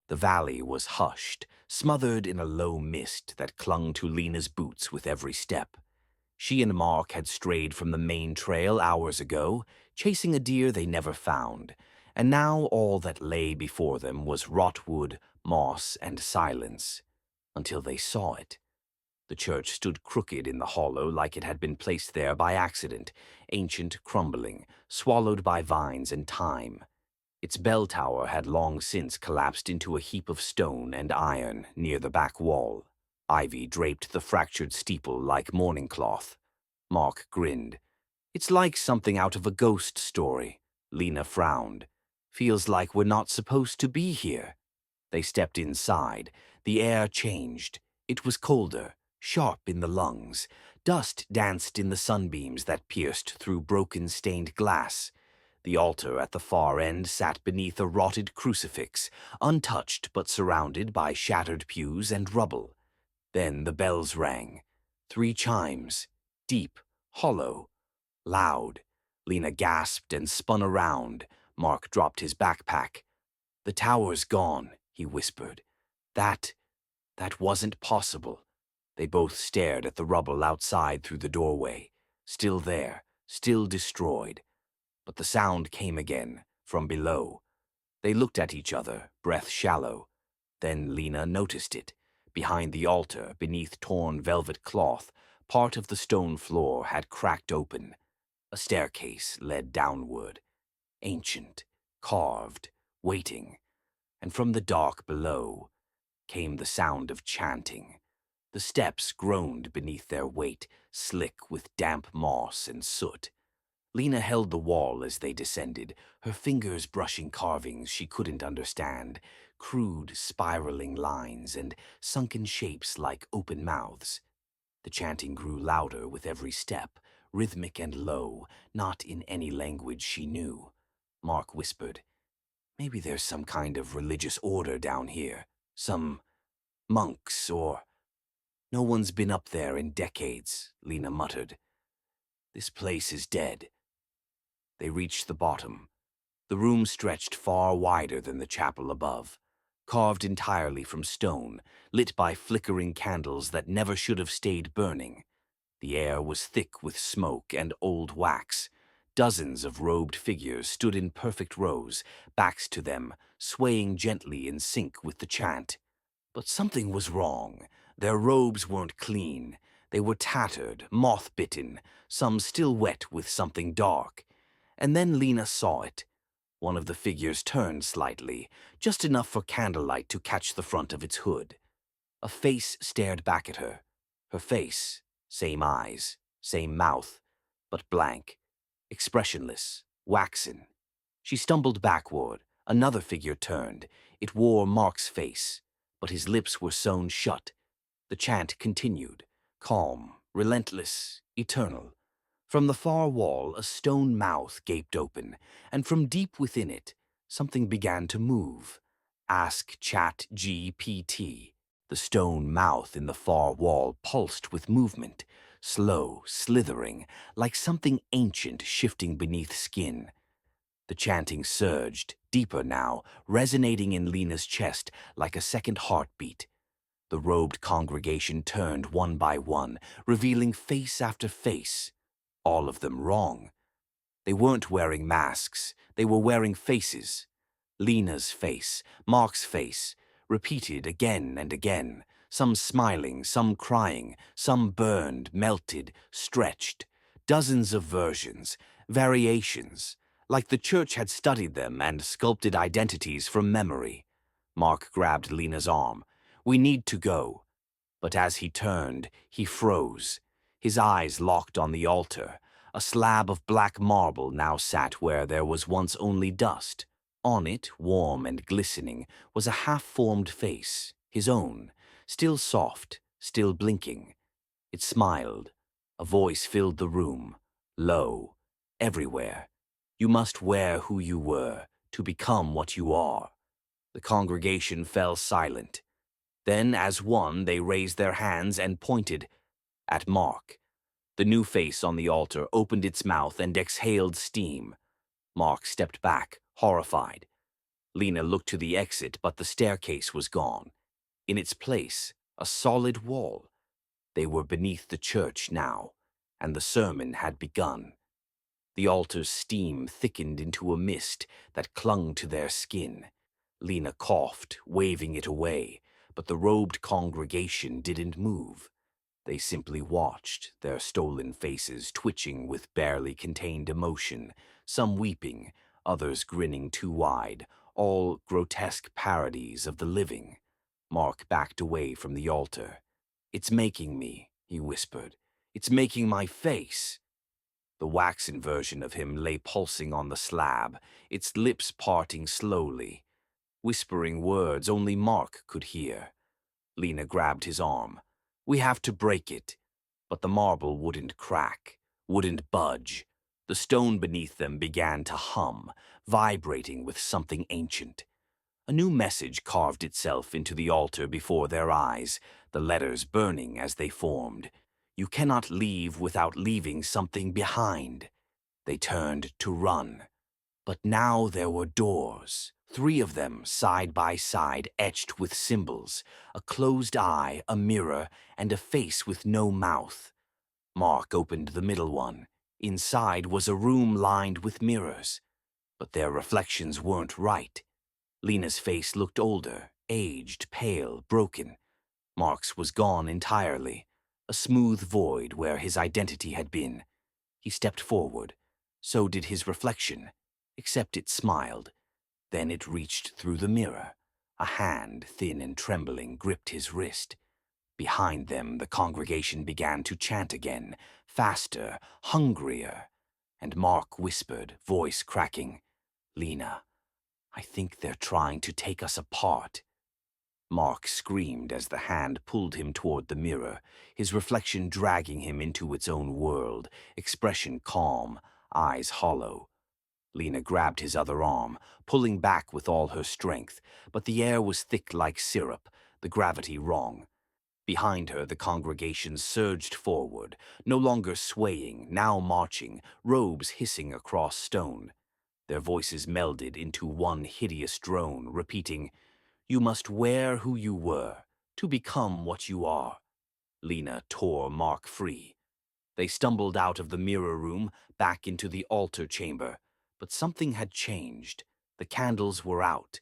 The valley was hushed, smothered in a low mist that clung to Lena's boots with every step. She and Mark had strayed from the main trail hours ago, chasing a deer they never found, and now all that lay before them was rotwood, moss, and silence, until they saw it. The church stood crooked in the hollow like it had been placed there by accident, ancient, crumbling, swallowed by vines and time. Its bell tower had long since collapsed into a heap of stone and iron near the back wall. Ivy draped the fractured steeple like mourning cloth. Mark grinned. "It's like something out of a ghost story." Lena frowned. "Feels like we're not supposed to be here." They stepped inside. The air changed. It was colder, sharp in the lungs. Dust danced in the sunbeams that pierced through broken stained glass. The altar at the far end sat beneath a rotted crucifix, untouched but surrounded by shattered pews and rubble. Then the bells rang. 3 chimes, deep, hollow, loud. Lena gasped and spun around. Mark dropped his backpack. "The tower's gone," he whispered. That wasn't possible." They both stared at the rubble outside through the doorway. Still there, still destroyed. But the sound came again, from below. They looked at each other, breath shallow. Then Lena noticed it. Behind the altar, beneath torn velvet cloth, part of the stone floor had cracked open. A staircase led downward. Ancient, carved, waiting. And from the dark below came the sound of chanting. The steps groaned beneath their weight, slick with damp moss and soot. Lena held the wall as they descended, her fingers brushing carvings she couldn't understand, crude, spiraling lines and sunken shapes like open mouths. The chanting grew louder with every step, rhythmic and low, not in any language she knew. Mark whispered, "Maybe there's some kind of religious order down here, some monks or—" "No one's been up there in decades," Lena muttered. "This place is dead." They reached the bottom. The room stretched far wider than the chapel above, carved entirely from stone, lit by flickering candles that never should have stayed burning. The air was thick with smoke and old wax. Dozens of robed figures stood in perfect rows, backs to them, swaying gently in sync with the chant. But something was wrong. Their robes weren't clean. They were tattered, moth-bitten, some still wet with something dark. And then Lena saw it. One of the figures turned slightly, just enough for candlelight to catch the front of its hood. A face stared back at her. Her face, same eyes, same mouth, but blank, expressionless, waxen. She stumbled backward. Another figure turned. It wore Mark's face, but his lips were sewn shut. The chant continued, calm, relentless, eternal. From the far wall, a stone mouth gaped open, and from deep within it, something began to move. Ask Chat GPT. The stone mouth in the far wall pulsed with movement, slow, slithering, like something ancient shifting beneath skin. The chanting surged, deeper now, resonating in Lena's chest like a second heartbeat. The robed congregation turned one by one, revealing face after face. All of them wrong. They weren't wearing masks. They were wearing faces. Lena's face, Mark's face, repeated again and again, some smiling, some crying, some burned, melted, stretched. Dozens of versions, variations, like the church had studied them and sculpted identities from memory. Mark grabbed Lena's arm. "We need to go." But as he turned, he froze. His eyes locked on the altar. A slab of black marble now sat where there was once only dust. On it, warm and glistening, was a half-formed face, his own, still soft, still blinking. It smiled. A voice filled the room, low, everywhere. "You must wear who you were, to become what you are." The congregation fell silent. Then, as one, they raised their hands and pointed at Mark. The new face on the altar opened its mouth and exhaled steam. Mark stepped back, horrified. Lena looked to the exit, but the staircase was gone. In its place, a solid wall. They were beneath the church now, and the sermon had begun. The altar's steam thickened into a mist that clung to their skin. Lena coughed, waving it away, but the robed congregation didn't move. They simply watched, their stolen faces twitching with barely contained emotion, some weeping, others grinning too wide, all grotesque parodies of the living. Mark backed away from the altar. "It's making me," he whispered. "It's making my face." The waxen version of him lay pulsing on the slab, its lips parting slowly, whispering words only Mark could hear. Lena grabbed his arm. "We have to break it." But the marble wouldn't crack, wouldn't budge. The stone beneath them began to hum, vibrating with something ancient. A new message carved itself into the altar before their eyes, the letters burning as they formed. "You cannot leave without leaving something behind." They turned to run. But now there were doors, 3 of them side by side, etched with symbols, a closed eye, a mirror, and a face with no mouth. Mark opened the middle one. Inside was a room lined with mirrors, but their reflections weren't right. Lena's face looked older, aged, pale, broken. Mark's was gone entirely, a smooth void where his identity had been. He stepped forward. So did his reflection, except it smiled. Then it reached through the mirror. A hand, thin and trembling, gripped his wrist. Behind them, the congregation began to chant again, faster, hungrier. And Mark whispered, voice cracking, "Lena, I think they're trying to take us apart." Mark screamed as the hand pulled him toward the mirror, his reflection dragging him into its own world, expression calm, eyes hollow. Lena grabbed his other arm, pulling back with all her strength, but the air was thick like syrup, the gravity wrong. Behind her, the congregation surged forward, no longer swaying, now marching, robes hissing across stone. Their voices melded into one hideous drone, repeating, "You must wear who you were, to become what you are." Lena tore Mark free. They stumbled out of the mirror room, back into the altar chamber. But something had changed. The candles were out.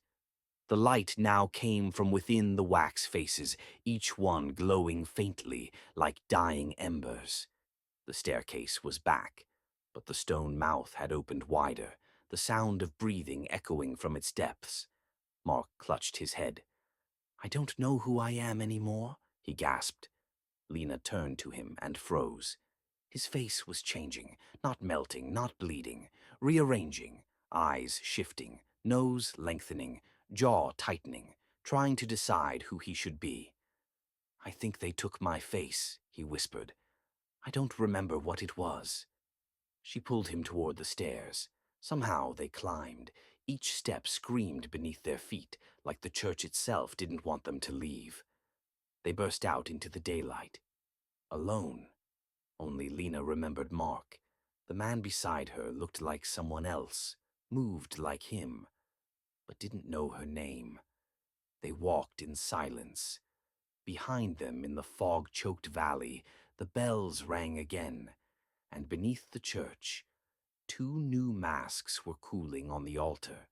The light now came from within the wax faces, each one glowing faintly, like dying embers. The staircase was back, but the stone mouth had opened wider, the sound of breathing echoing from its depths. Mark clutched his head. "I don't know who I am anymore," he gasped. Lena turned to him and froze. His face was changing, not melting, not bleeding, rearranging, eyes shifting, nose lengthening, jaw tightening, trying to decide who he should be. "I think they took my face," he whispered. "I don't remember what it was." She pulled him toward the stairs. Somehow they climbed. Each step screamed beneath their feet, like the church itself didn't want them to leave. They burst out into the daylight. Alone. Only Lena remembered Mark. The man beside her looked like someone else, moved like him, but didn't know her name. They walked in silence. Behind them, in the fog-choked valley, the bells rang again, and beneath the church, 2 new masks were cooling on the altar.